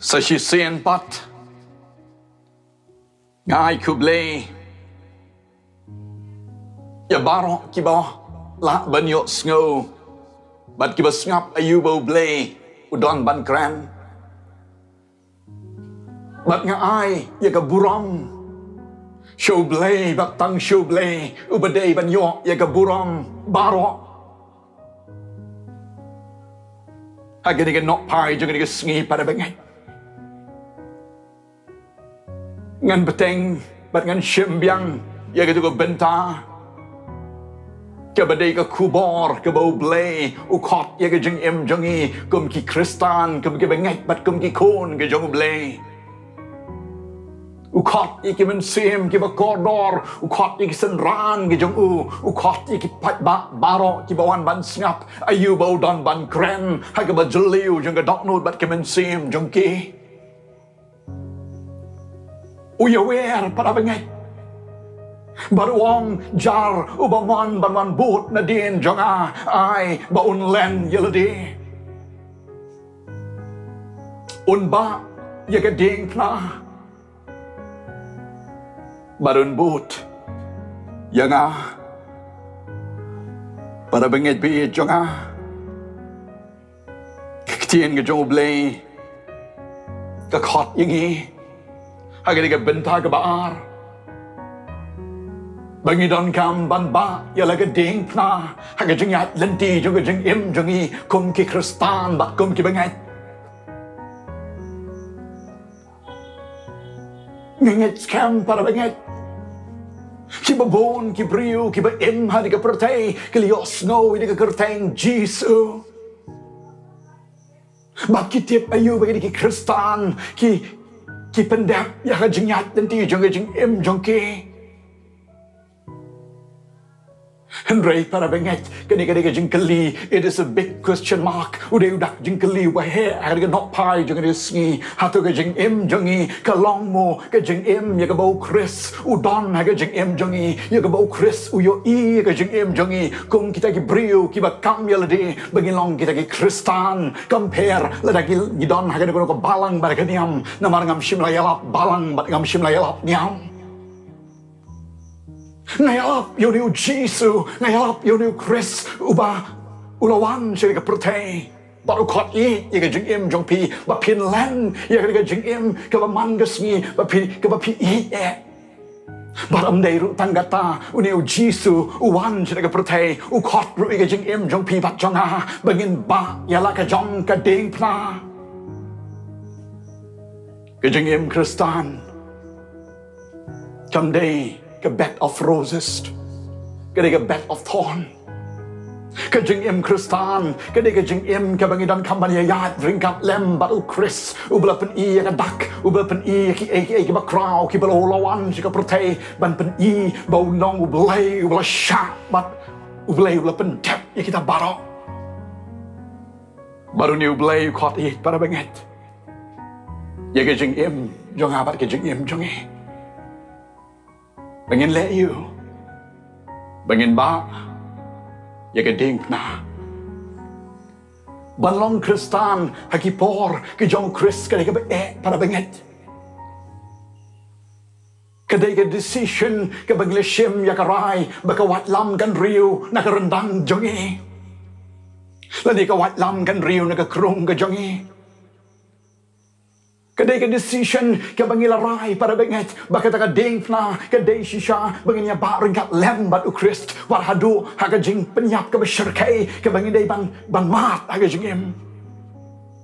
Sa sien pat ngai kuble ya baro kiba la banyo sngo bat kiba ngap ayu bo ble udon ban kran bat nga ai ya ka buram show ble bat tang show ble ubade banyo ya ka buram baro agani ka nok pai jeng ka sngi pada bangai ngan beteng bat ngan shimbyang ya ka benta ka badai ka khubor ka bau ble u khot ya ka jing jongi kum ki khristan kum ki bangai bat kum ki khon ka jong ble u khot ki men sim ki ba kordor u khot ki sen ran ki jong u khot ki pat ba baro ki bawan ban snap ayu bau don ban kren ha ka ba jliu jong ka dok nut bat ki men sim jong ki uyawer para bangai baruang jar ubaman banwan but nadien jonga ai baun len yelade unba yaga diengphna barun but yanga para bangai bi jonga ktien ga jong ble ka khot yangi agak dia bentah ke baar, bagi don kam ban ba, ya lagi diengphna, agak jengat lenti juga jing jongi, kum ki khristan bat kum ki bangai, ngit scam para bangai, ki babon ki briu ki ba hari ke pertai, ki liok snow ini ke kerteng Jisu, bat ki tip ayu bagi ki khristan ki pendap ya ka jingat nanti jong jong ki hynrei para bengat kani jing kali it is a big question mark udah jing kali wa he aga nok pai jong sngi hatu ka jing jongi ka long mo ka jing ya ka bau khrist udon aga jing jongi ya ka bau khrist uyo I ka jing jongi kum kita ki brio ki ba kam ya lade bagi long kita ki khristan compare lada ki gidon aga ko balang bar ka niam namar ngam shimlayalap balang bat ngam shimlayalap niam ngayalap yoniu Jisu ngayalap yoniu khrist uba ulawan sila ka pertay baru khot I ya ka jing jong pi ba pin len ya ka jing ka ba man ka sngi ba pi ka ba pi I baram dei ru tanggata uniu Jisu uwan sila ka pertay u khot ru ka jing jong pi bat jonga bangin ba ya la ka jong ka diengphna ka jing khristan someday a bed of roses, a bed of thorn. Ka jing khristan, ka jing ka bangidan kampanya yat ringkat lem batu khrist, ubla pen I ka dak, ubla pen I ki ba kraw ki ba lawan si ka pertai ban pen I bau nong ubla syak bat ubla pen tap ya kita barok. Baru ni ubla khot I para banget. Ya ka jing jong abat ka jing jongi. Bangin let you, bangin ba, ya ka diengphna. Banlong khristan hakipor ke jong khrist ka ba para banget. Kadai ka decision ka bangleshim ya ka rai baka watlam kan riu na ka rendang jongi. Lani ka watlam kan riu na ka krung ka jongi. Kadai ka decision ka bangila rai para banget baka ta ka diengphna kadai shisha banginya ba ringkat lem bat khrist war hadu haga jing penyap ka besyarkai ka bangidai ban mat haga jing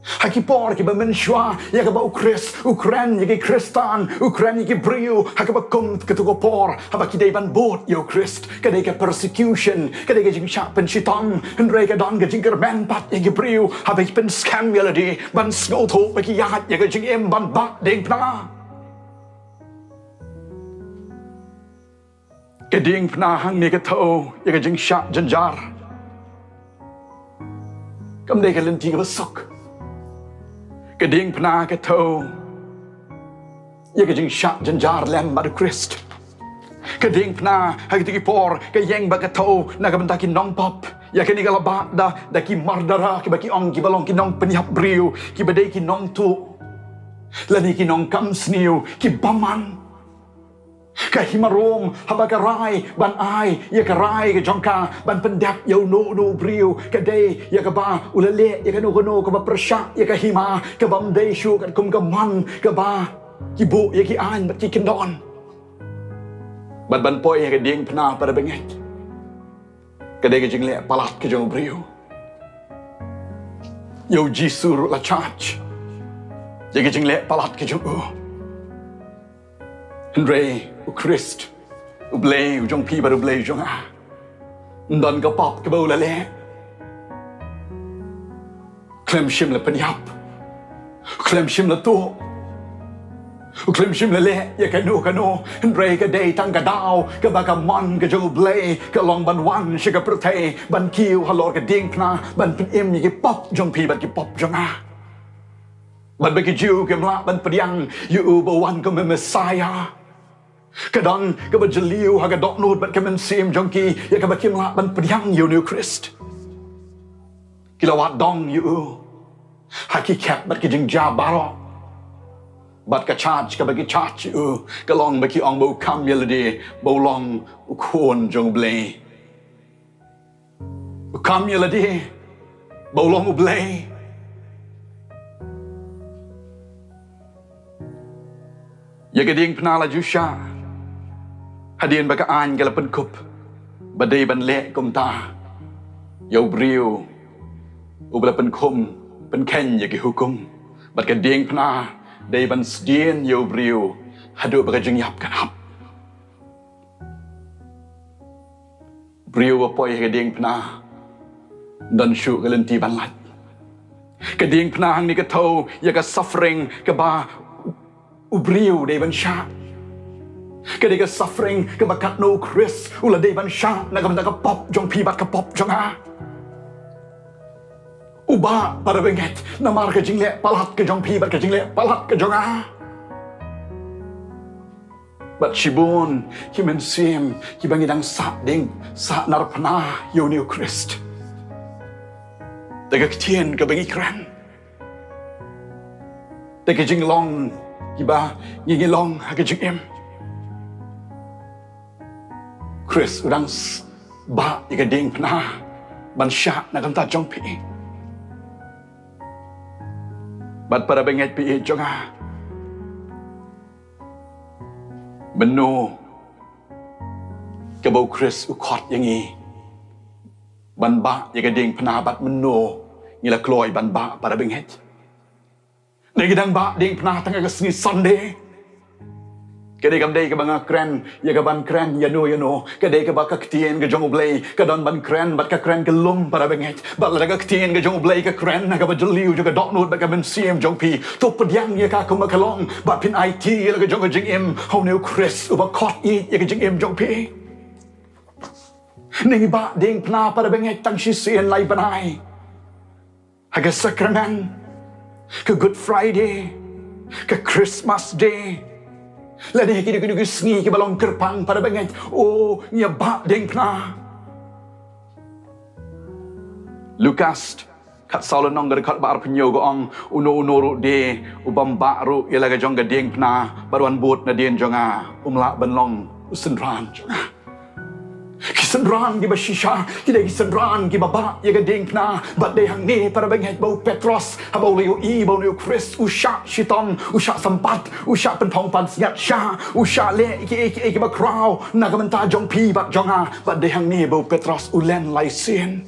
hakipor ki ba menshwa ya ka ba khrist ukran ya ki khristan ukran ya ki briu haga ba kum ka tu por haba ki dai ban bot yo khrist kadai ka persecution kadai ka jing sha pen shiton hynrei ka don ka jing kerben pat ya ki briu haba ki pynskhem yaladi ban sngo tho ba ki yat ya ka jing ban ba diengphna ka diengphna hang ni ka tho ya ka jing sha janjar kam dai ka lenti ka sok ka diengphna ka tho ya ka jing sha janjar lem ba khrist ka diengphna ha ki por ka yeng ba ka tho na ka benta ki nong pop ya ka ni ka laba da ki mardara ki ba ki ong ki balong ki nong penyap briu ki badai ki nong tu Lani kinong kam sniu ki baman. Kahimarom habagarai ban ai ya karai ke jongka ban pendap yo no briu kadai ya ka ba ulale ya ka no ka ba persya ya ka hima ka bam dei shu ka kum ka man ka ba ki bu ya ki an bat ki kendon ban poi ya ka diengphna pada benget kadai ke jingle palat ke jong briu yo jisur la charge ya ke jingle palat ke jong hynrei khrist blay jong pi ba blay jong a don ka pop ka bola le klem shim la panyap klem shim la to klem shim la le ya ka no hynrei ka day tang ka daw ka ba ka man ka jong blay ka long ban wan shi ka protei ban kiu halor ka diengphna ban pin im ki pop jong pi ba ki pop jong a ban ba ki jiu ka mla ban padiang yu ba wan ka messiah kadang ka ba jeliu ha ka dok nut bat ka men sim jongki ya ka ba kim la ban padiang yu new khrist kilawat dong yu ha ki kap bat ki jing ja baro bat ka charge ka ba ki charge yu ka long ba ki ong bo kam yelade bo long khon jong blay kam yelade bo long blay ya ka diengphna la jusha hadien baka an gala pen kup badai ban le kum ta yo briu ubla pen kum pen ken ya ki hukum bat ka diengphna dai ban sdien yo briu hadu baka jing yap kan hap briu ba poi ka diengphna dan shu ka lenti ban lat ka diengphna hang ni ka tho ya ka suffering ka ba ubriu dai ban sha Ketika suffering kebakat no khrist ula devan sha nagamda ka pop jong pi bat ka pop jong a uba pada benget namar ka jingle palat ka jong pi bat ka jingle palat ka jong a bat shibun kimen sim kibangidang sa ding sa narpana yo new khrist daga ktien ka bangi kran daga jinglong kiba ngilong ha ka jingim khrist udang ba ika diengphna ban sha na kam ta jong pi bat para benget pi jong a beno ka bo khrist u khot yang i ban ba ika diengphna bat meno ngila kloi ban ba para benget negidang ba diengphna tanga ka sngi sunday kadai kam dei ka banga kran ya ka ban kran ya no kadai ka ba ka ktien ka jong blay ka don ban kran bat ka kran ka lum para benget bat la ka ktien ka jong blay ka kran na ka ba jeliu ka dok nut ba ka ben sim jong pi to padiang ya ka kuma kalong bat pin it ya ka jong ka jing im how new khrist u ba khot i ya ka jing im jong pi ningi ba diengphna para benget tang shi sien lai banai ha ka sacrament ka good friday ka christmas day Lani kini sngi ki balong kerpang pada benget oh nya ba diengphna Lukas kat saulan nong gar kat bar penyo go ong uno ru de ubam ba ru yela ga jong ga diengphna baruan bot nadien jonga umla banlong usenran jonga kisenran ki bashisha ki de kisenran ki baba ya ga diengphna bat de hang ni para benget bau petros habau liu i bau liu khrist usha shitom usha sampat usha pen thong pan siat sha usha le ki ba kraw na ka menta jong pi bat jonga bat de hang ni bau petros ulen lai sin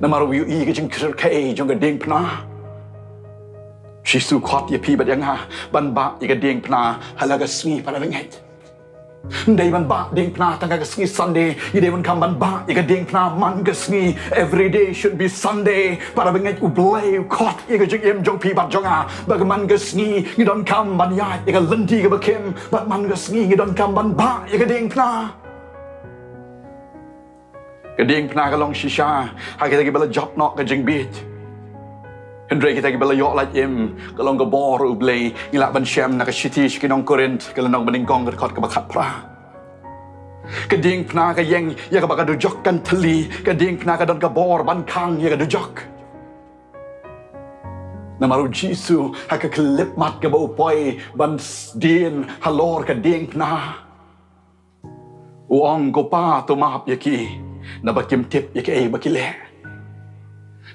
namar wiu i ka jing kher kai jong ga diengphna shi su khot ya pi bat yang ha ban ba ya ga diengphna halaga sngi para benget Day ban ba diengphna tanga ka sngi Sunday i day ban kam ban ba i ka diengphna man ka sngi every day should be Sunday para benget u blay khot i ka jing im jong pi bat jonga ba ka man ka sngi i don kam ban ya i ka lenti ka ba kim bat man ka sngi i don kam ban ba i ka diengphna ka diengphna ka long shisha ha kita ki bala job nok ka jing bit hynrei kita ki bala yok la im ka long ka bor u blay ngila ban shem na ka shiti shkinong korint ka lanong baning kong ka khot ka bakat pra ka diengphna ka yeng ya ka ba ka dujok kan thali ka diengphna ka don ka bor ban khang ya ka dujok Namaru Jisu haka klip mat ka bau poi ban dien halor ka diengphna. Uong ko pa tumap yaki na bakim tip yaki bakile.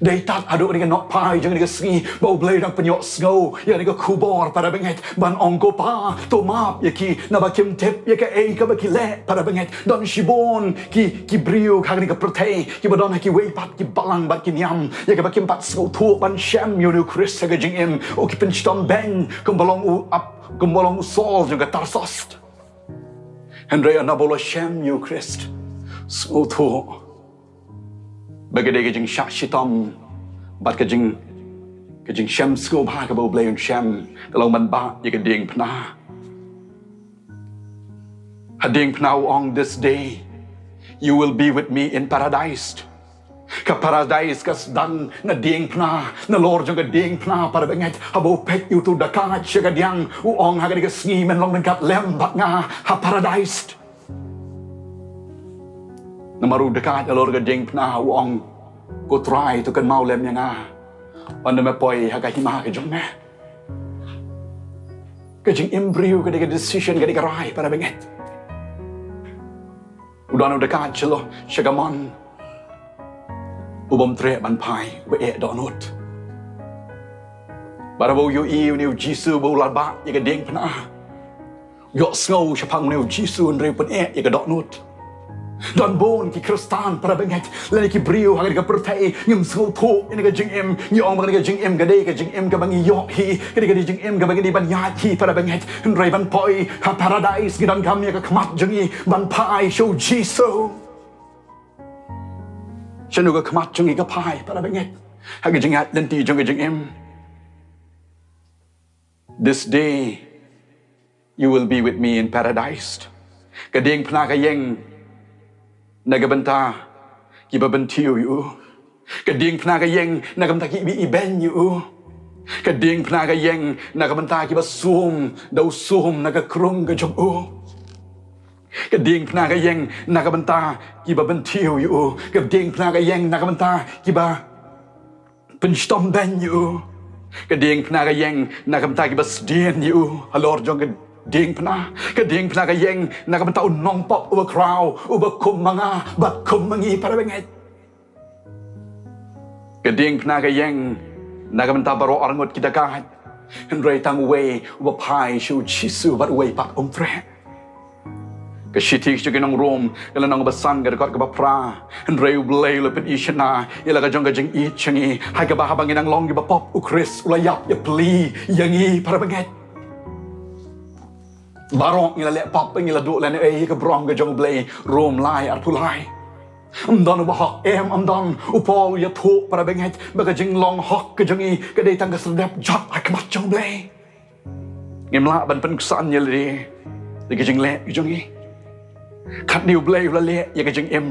Day tat aduk ni ka nok pai jang ni ka sngi bau blay dang penyok snow ya ni ka khubor para benget ban ong ko pa tumap yaki na bakim tip yaki ka bakile para benget don shibon ki briu ka ni ka protei ki badon ki wei pat ki balang bat ki nyam ya ka bakim pat snow tu ban shem you know khrist ka jing im o ki pynskhem ben kum balong u up kum balong u sol jang ka tarsost hynrei na bolo shem you khrist snow tu Bagay ka jing shitom, bat ka jing shem sko ba ka bo blay yung shem, kalong man ba y ka diengphna. Ha diengphna on this day, you will be with me in paradise. Ka paradise kas dang na diengphna, na Lord yung ka diengphna para benget, habo pek you to dakat siya ka diang, uong ha ka di ka sngi men long nangkat lem bat nga ha paradise. Namaru dekat alor ka diengphna uong ko try to kan mau lem yang nga panda me poi ha ka hima ka jong me ka jing embryo ka de decision ka de ka rai para benget udan dekat chelo shagamon ubom tre ban pai be e donut para bo yo i ni jisu bo la ba ye ka diengphna yo snow shapang ni jisu ndre pun e ye ka donut Don bon ki kristan para benget lani ki brio ha ka pertai ngim sngol tho ini ka jing im nyong ba ka jing im ka de ka jing im ka bangi yo hi ka de jing im ka bangi ban ya hi para benget hynrei ban poi ha paradise ki don kam ya ka khmat jingi ban pai show jisu chanu ka khmat jingi ka pai para benget ha ka jing at lenti jong ka jing im this day you will be with me in paradise ka diengphna ka yeng Nagabanta, kibabantiyo yu. Kadiengphna ka yeng, nagabanta ki iben yu. Kadiengphna ka yeng, nagabanta ki basum, daw sum, nagakrung ka jong u. Kadiengphna ka yeng, nagabanta ki babantiyo yu. Kadiengphna ka yeng, nagabanta ki ba pynskhem ben yu. Kadiengphna ka yeng, nagabanta ki basdien yu. Halor jong diengphna ka yeng nakabanta unong pop uba crow uba kum mga bat kum mangi para benget ka diengphna ka yeng nakabanta baro arangot kita kahat hynrei tang way uba pai shu chisu bat way pat tre ka shitik nong rom kala nong basan ga ka pra hynrei ublay lepet ishana ila ka jong ka jing i changi hai ka ba habangin ang long gi ba pop u khrist ulayap ya pli yangi para benget Barong ngila le pop ngila do lan e ka brong ga jong blay rom lai ar pulai amdan ba hok amdan upol ya tho para benget ba ka jing long hok ka jongi ka dei tang ka sdep jot ak mat jong blay ngim la ban pynskhem ya le ka jing le ka jongi khat diu blay la le ya ka jing em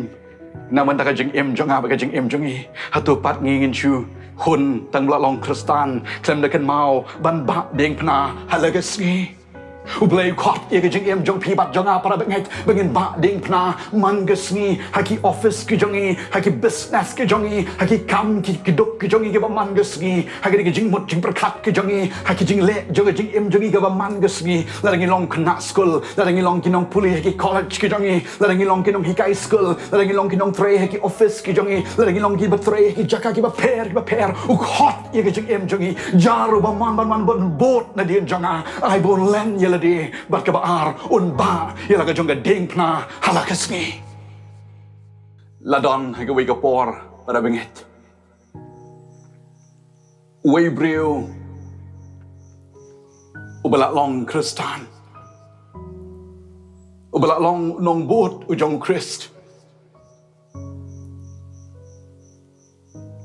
na man ta ka jing em jonga ba ka jing em jongi hatu pat ngin chu hun tang la long kristan klem da kan mau ban ba diengphna halaga sngi Ublay khot ye ka jing im jong pi bat jonga para benget bengin ba diengphna man ka sngi haki office ki jongi haki business ki jongi haki kam ki kynduh ki jongi ka ba man ka sngi haki ka jing mut jing prakhat ki jongi haki jing le jonga jing im jongi ka ba man ka sngi la ngi long khna school la ngi long kinong puli haki college ki jongi la ngi long kinong hikai school la ngi long kinong tre haki office ki jongi la ngi long ki ba tre haki jaka ki ba pher u khot ye ka jing im jongi jaru ba man bon bot na dien jonga ai bon len ye di bat ka baar un ba yala ka jonga diengphna hala ka sngi ladon ha ka wi ka por para benget wi brio ubala long kristan ubala long nong bot u jong khrist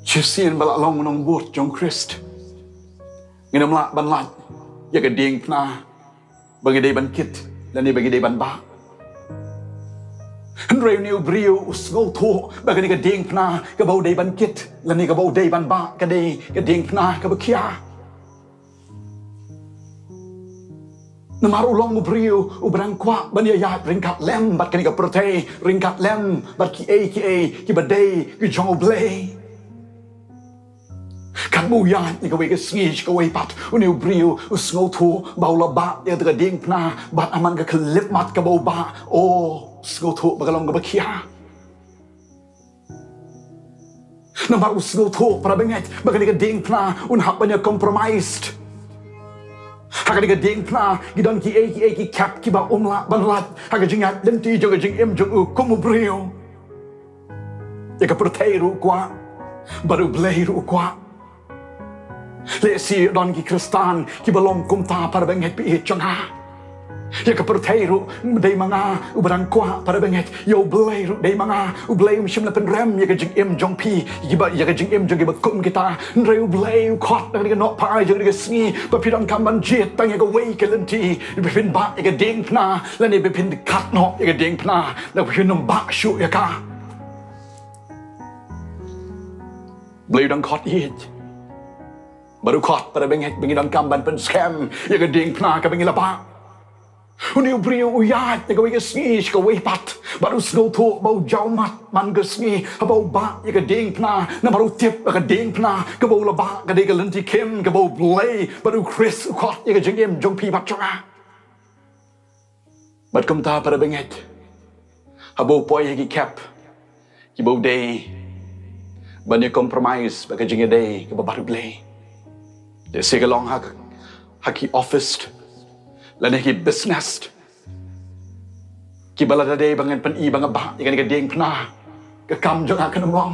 chusien bala long nong bot jong khrist nginam la ban lat ya ka diengphna bagi day ban kit dan bagi day ban ba hynrei new brio usgo tho bagi ni ka diengphna ka bau day ban kit lan ni ka bau day ban ba ka day ka diengphna ka bakia namar ulong brio ubrang kwa ban ya ringkat lem bat ka ni ka protei ringkat lem bat ki ba day ki jong blay kan muyan ni kawai kesngi kawai pat uni ubriu usngau thu baula ba ya tega diengphna bat aman ka kelip mat ka bau ba o sngau thu bagalong ka bakia namar usngau thu para benget bagani ka diengphna un hapanya compromised Hagani ka diengphna gidon ki cap ki ba umla banlat haga jingat lenti joga jing im jong kumubrio ya ka proteiru kwa baru bleiru kwa le si don ki kristan ki balong kumta para benget pi changa ya ka proteiru dei manga ubrang kwa para benget yo bleiru dei manga ublei shimla pen rem ya ka jing im jong pi ya ka jing im jong ki ba kum kita reu blei khot na ka no pa jong ka sngi pa pi don kam ban jet tang ya ka wei ka lenti bi pin ba ya ka diengphna la ni bi pin kat no ya ka diengphna la pin nom ba shu ya ka blei dong khot hit baru khot pada benget bengi dong kam ban pynskhem ya ka diengphna ka bengi la ba uni ubrio uyat ya ka wei ka sngi ka wei pat baru sngau thu bau jau mat man ka sngi bau ba ya ka diengphna na baru tip ka diengphna ka bau la ba ka de ka lenti kim ka bau blei baru khrist khot ya ka jing im jong pi pat changa bat kum ta pada benget bau poi ki cap ki bau day banyak compromise baka jing day ka baru blei de segalong haki office lani ki business ki balada day bangan pen I banga ba ikan ka diengphna ka kam jong akan long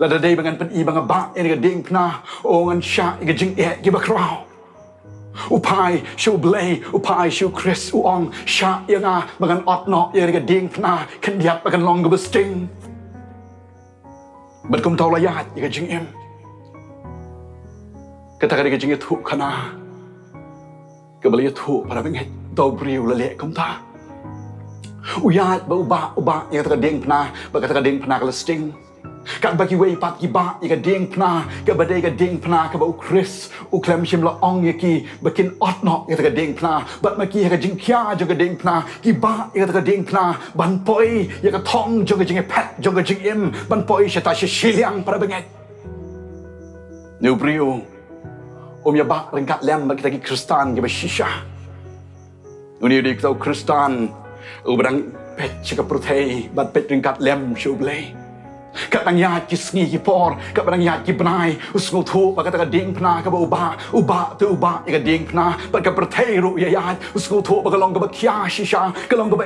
lada day bangan pen I banga ba ikan ka diengphna o ngan sha ka jing ki ba kraw upai shu blei upai shu khrist uong sha yanga bangan otno ikan ka diengphna kan diap bakan long ka besting bat kum tau layat ikan jing im kata ka jing thu khana ka bali thu para benget tau briu la le kum ta uyat ba ya ka diengphna ba ka diengphna ka listing kan bagi wei pat ki ba ya ka diengphna ka badai ka diengphna ka ba khrist u klem shim la ong ya ki bakin otno ya ka diengphna bat ma ki ka jing kya jo ka diengphna ki ba ya ka diengphna ban poi ya ka thong jo ka jing phat jo ka jing im ban poi shata shillong para benget nu briu ya ba ringkat lem bagi kita kristan ke shisha uni dik tau kristan ubrang pet chika protei bat pet ringkat lem shublei kat nang yat ki sngi ki por kat nang yat ki bnai usngu thu ba ka diengphna ka uba tu uba ka diengphna ba ka protei ru ya yat usngu thu ba ka long ka kya shisha ka long ka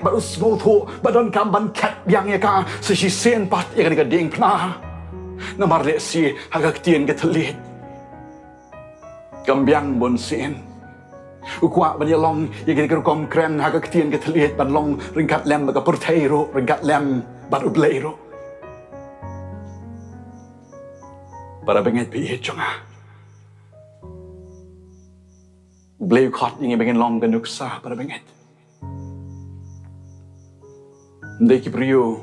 ba usngu thu ba don kam ban kat yang ya ka se shi sen pat ya ka diengphna namar le si hagak tien ka thalit kambiang bon sin ukwa ban long ya ke kom kren ha ka tien ke thliet ban long ringkat lem ba ka porteiro ringkat lem bar ubleiro para benget pi chonga bleu khot yang bengen long kan uksa para benget ndai ki brio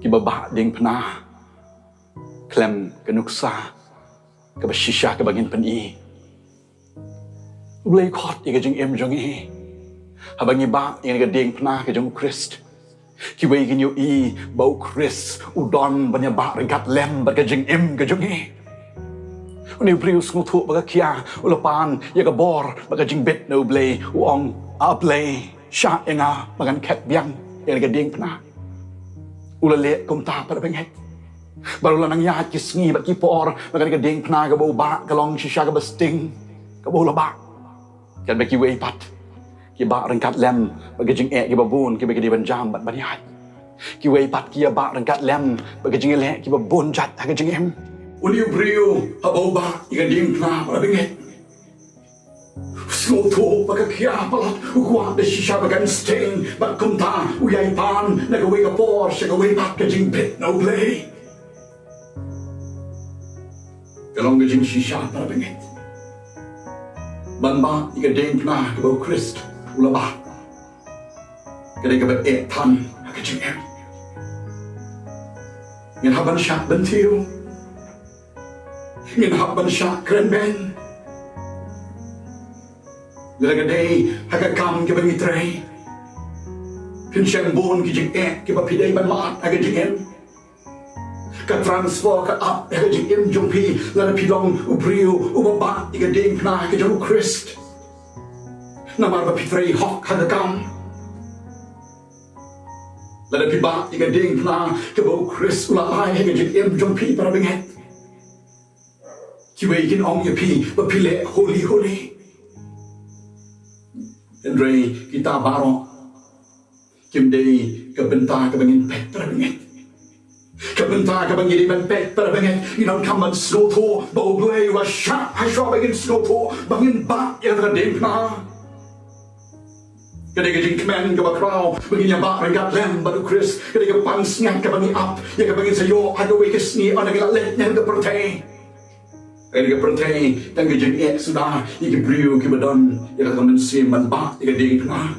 ki baba diengphna klem kan uksa ka shisha ka bagin pen I blei khot ka jing im jong I habangi ba yang ka diengphna ka jong khrist ki wei kin yo I bau khrist udon banya ba ringkat lem ba ka jing im ka jong I uni prius ngutu ba ka kya ulapan ya ka bor ba ka jing bet no blei uong a blei sha enga bagan ket biang yang ka diengphna ulale kom ta pa benget baru lanang yat ki sngi bat ki por bagan ka diengphna ka bau ba ka long shisha ka besting ka bau la ba kan ba ki wei pat ki ba ringkat lem ba ka jing ki ba bun ki ba ki ban jam bat ban yat ki wei pat ki ba ringkat lem ba ka jing le ki ba bun jat ka jing em uni brio ha bau ba ka diengphna ba benget Snow to baka kya pala ukwa de shisha baka sting but kumta uyai pan na ka wake up por shaka way back ka jing pit no play kalong ka jing shisha para benget ban ba ika diengphna ka ba khrist ula ba ka de ka ba tan ka jing em ngin haban sha ban tiu ngin haban sha kren ben Lagaday, hagakam ke bagi tray. Pynskhem bon ki jing ki ba pidai ban mat aga jing em. ka transfer ka up ka jing im jong pi la pi long ubriu ubaba ka diengphna ka jong khrist namar ba pi trei hok ka kam la pi ba ka diengphna ka bo khrist ula ai ka jing im jong pi para benget ki wei kin ong ya pi ba pi le holy hynrei kita baro kim dei ka benta ka bangin pet para benget ka benta ka bangin ban pet para benget inon kam ban snow to bo blei wa sha ha sha bangin snow to bangin ba ya ka diengphna ka de jing kmen ka ba krau bangin ya ba gat lem ba khrist ka de ka pynskhem ka bangin up ya ka bangin sayo ha ka wei ka sngi on ka let nen ka protein Kaya ka pertay, tangga jeng sudah, ika beriu ki badon, ika kaman sim man ba, ika diengphna.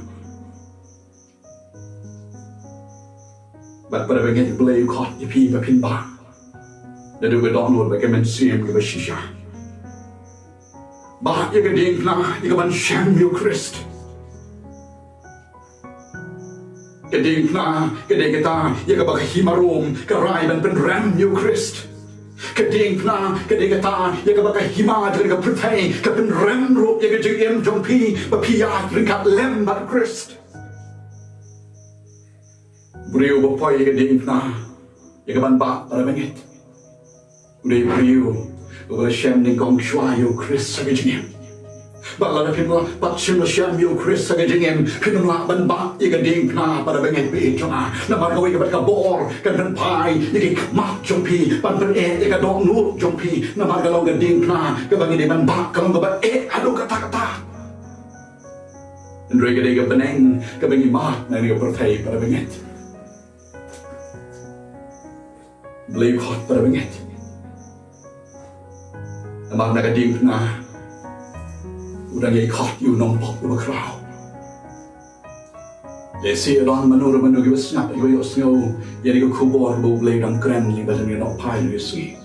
Bat pada bengen belai khot ipi ba pin ba. Dadu badon lor ba kaman sim ki ba shisha. Ba ika diengphna, ika ban sham yo khrist. Ka diengphna, ka degata, ika ba himarom, ka rai ban pen ram yo khrist. Ka diengphna ka degata ya ka baka hima ka pertay ka pen remro ya ka jing jong pi ba pia ka lem ba khrist brio ba poi ka diengphna ya ka ban ba para benget udah brio ba shem ning gong shwa yo khrist ka jing ba la pin la ba shem la shem yo khrist ka jing pin la ban ba ya ka diengphna para benget bi chonga na ba ka wi ka bor ka pen pai ya ka mat jong pi ban pen ya ka dong nu jong pi na ba ka long ka diengphna ka bangin ban ba ka long ka ba adu kata hynrei ka de ka beneng ka bangin mat na ni ka pertay para benget belai khot para benget na ba na ka diengphna udah ngai khot yu nong pok yu krau le si ron manu ki snap yu sngo yari ko khubor bo blei dang kren li ba ni no pai ni si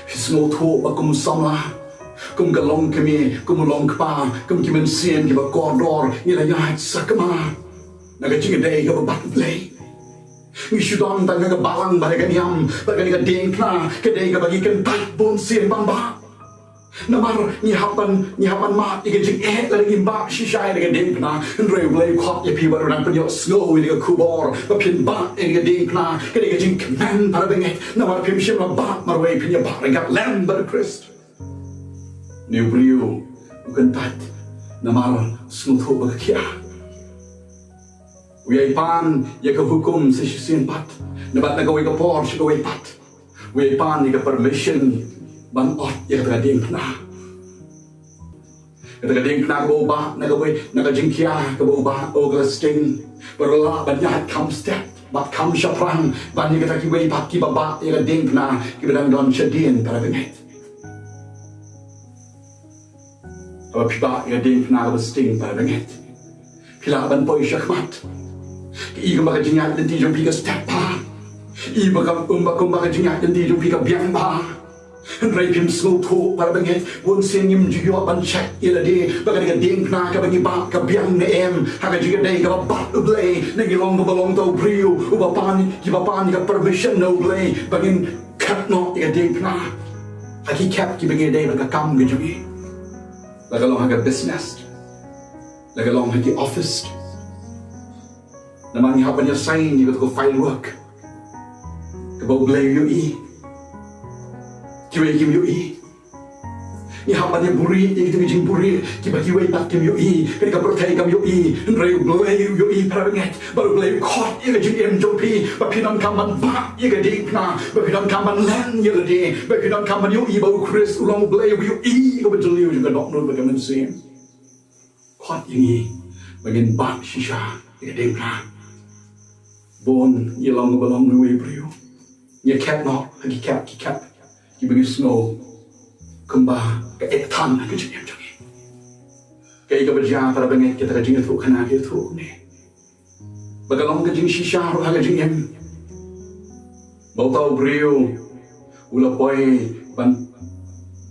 sngo tho ba kum samla kum galong kemi kum long pa kum kimen sien ki ba kordor ni la yat sakma na ka ching dei ka ba bat blei ni shudon tang ka balang ba ka niam ba ka diengphna ka dei ka ba ki kan bat bon sien bang ba namar ni hapan ma ika jing la ngim ba shishai ika diengphna hynrei blei khot ya pi ba ran pen yo sngo ika khubor ba pin ba ika diengphna ika jing kmen para benget namar pim shim la ba marwei pin ya ba ika lem ba khrist ni brio bukan pat namar snutho ba kia wi pan ya ka hukum se shin pat nabat na ka wi ka por shi ka wi pat wi pan ika permission ban ot ya ka diengphna ka diengphna ko ba na ka jing kia ka ba o ka sting perla ban ya kam step bat kam shaprang ban ni ka ki wei pat ki ba ya ka diengphna ki ban don chadien para benget aba piba ya diengphna ka sting para benget pila ban poi shakmat ki ga ba jing ya den di jong pi ka step pa I ba ka ka jing ya den di jong pi ka biang ba hynrei pim snow to para benget won sen ngim jio ban check ila de ba ka diengphna ka bangi ba ka biang ne em ha ka jiga dei ka ba blei ne gilong ba long to brio u ba pan ka permission no blei bangin kat no ka diengphna ha ki cap ki bangi dei ba ka kam ge jui la ka long ha ka business la ka long ha ki office namang ha ban ya sign ni ko file work ka ba blei yo I kiwe kim yo I ni hapan yang buri yang kita jing buri kiba kiwe pat kim yo I kan ka pertai kam yo I hynrei blei yo I para benget baru blei khot yang jing em jong pi ba pinam kaman ba yang diengphna ba pinam kaman len yang de ba pinam kaman yo I ba khrist ulong blei yo I ko betul yo juga dok no ba kaman sim khot yang I bagin ba shisha yang diengphna bon yelong ba long no brio ye cat no ki cat ki bagi snow kemba ke etan ke jing em jong ke ka berja para benget kita ka jing tu khana ke tu ni bagalong ka jing shisha ro ha ka jing em bau tau brio ula poi ban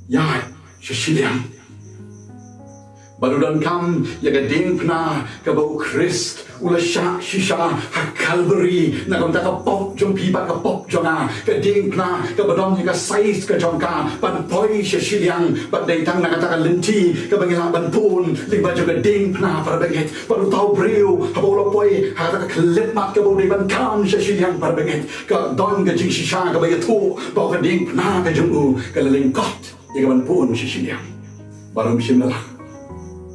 ya shillong baru dan kam ya ka diengphna ka bau khrist ula sha shisha Calvary na kam ta ka pop jong pi ba ka pop jonga ka diengphna ka badom ka size ka jongka ban poi shillong ban dei tang na ka ta ka lenti ka bangila ban pun ling ba jong ka diengphna para benget baru tau breu ha bola poi ha ta ka klip mat ka bo dei ban kam shillong para benget ka don ka jing shisha ka ba ya thu ba ka diengphna ka jong u ka ling khot ya ka ban pun shillong baru mishim la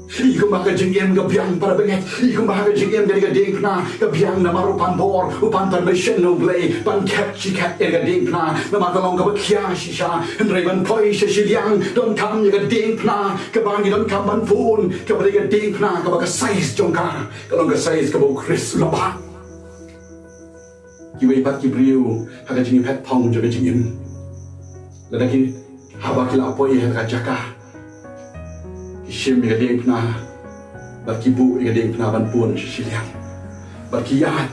Iku maka jingem ka biang para benget. Iku maka jingem ka diengphna ka biang namar upan bor upan permission no blay pan cat chikat ka diengphna namar ka long ka kya shisha hynrei ban poi shillong don kam ka diengphna ka bang don kam ban pun ka ba ka diengphna ka ba ka size jongka ka long ka size ka bo khrist la ba ki wei pat ki briu ha ka jing phet thong jo ka jingem la da ki ha ba ki la poi ha ka jaka Shim ka diengphna bat ki bu ka diengphna ban pun shillong bat ki yat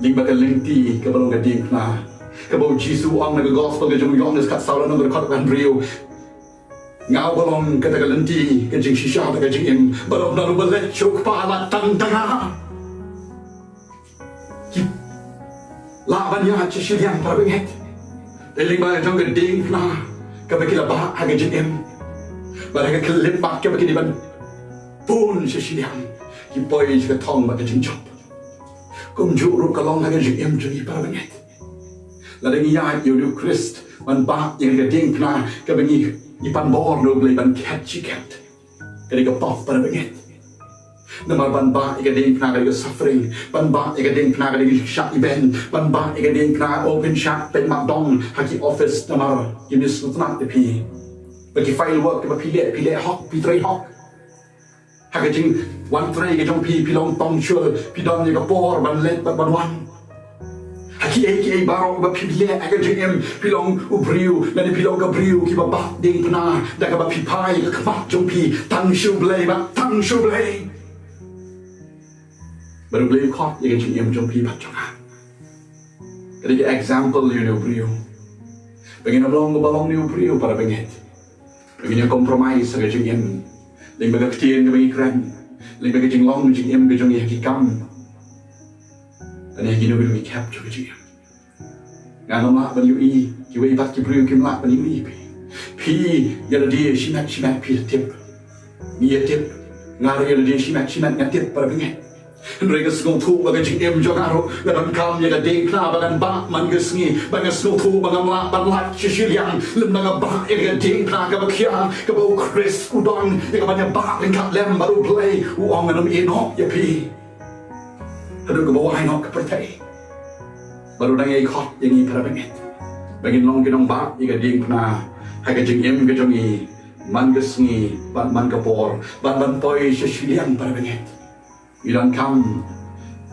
ling ba ka lengti ka balong ka diengphna ka bo jisu ong na ka gospel ka jong yong is kat saulan no ka ban rio ngau balong ka ta ka lengti ka jing shisha ka jing im balong na ba let chok pa la tang tanga ki la ban ya shillong para benget ling ba jong ka diengphna ka ba ki la ba ha ka jing im Barang kelip mak ke bagi ban pun shillong ki poi ka thong ba ka jing chop kum ju ru ka long ha ka jing em jing para benget la ding ya yu khrist ban ba yang ka diengphna ka bangi i pan bor no blai ban cat chikat ka ka pop para benget namar ban ba ka diengphna ka suffering ban ba ka diengphna ka shak event ban ba ka diengphna open shop pen mak dong ha ki office namar ki mis nat de pi bagi file work ke pile hok pi tray hok ha ke jing one tray ke jong pi long tong chul pi don ni ka por ban let ban wan ha ki ai baro ba pi le ha ke jing em pi long u briu la ni pi long ka briu ki ba ba diengphna da ka ba pi pai ka kmat jong pi tang shu blai ba tang shu blai baru blai khot ye ke jing em jong pi ba jong ha ke example you know briu pengen long balong ni briu para benget Begini kompromis sa jing em ling baga ktien ka bagi kran ling baga jing long jing em ka jong ki kam ani gino bi cap jo jing em ngano ma ban yu i ki wei bat ki priu kim la ban yu i pi ya la dia shimat pi tip ni tip ngaro ya la dia shimat ngatip para benget hynrei ka sngo thu baga jing em jo ngaro la ban kam ya ka diengphna bagan ba man ka sngi baga sngo thu baga la ban la shillong lim baga ba ya ka diengphna ka ba kya ka bo khrist udon ya ka ban ya ba ling kat lem baru play u ong anam in hok ya pi hadu ka bo hai nok ka pertai baru dang ai khot yang i para benget bagin long kinong ba ya ka diengphna ha ka jing em ka jong i man ka sngi ban man ka por ban poi shillong para benget You don't come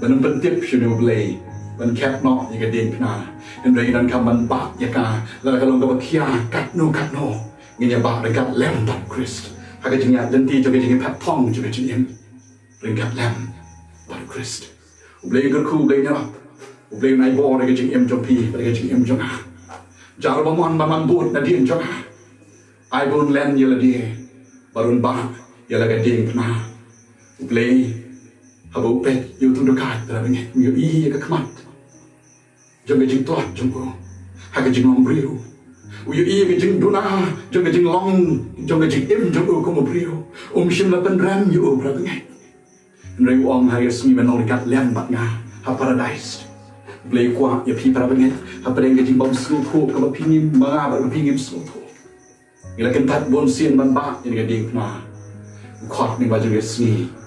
ban pentip shunu blay ban cap no ya ka diengphna and you don't come ban ba ya ka la ka long ka kya kat no ngin ya ba kat lem ban khrist ha ka jing ya lenti jo ka jing phat thong jo ka jing em ring kat lem ban khrist u blay ka khu blay na u blay nai bo ka jing em jo pi ka jing em jo ha jar ba man bot na dien jo ha ai bon len ya la die barun ba ya la ka diengphna u blay Habo pet yu tung dekat dalam benget yu i ka kmat jong ka jing tot jong ko ha ka jing long briu yu i ka jing duna jong ka jing long jong ka jing im jong ko mo briu shim la pen ram yu pra benget rei wong ha ya smi man dekat lem bat nga ha paradise blai kwa ya pi pra benget ha padeng ka jing bom sku thu ka ba pi ngim ma ba pi ngim sku thu ila kan pat bon sien ban ba ni ka diengphna khot ni ba jong ka smi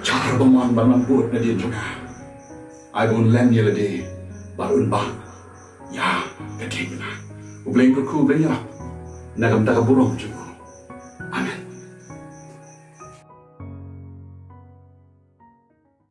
Cara baman buat nadien juga. I bon lem yela de barun ba. Ya, ka diengphna. U bleng ku bleng ya. Nagam ta ka burong juga.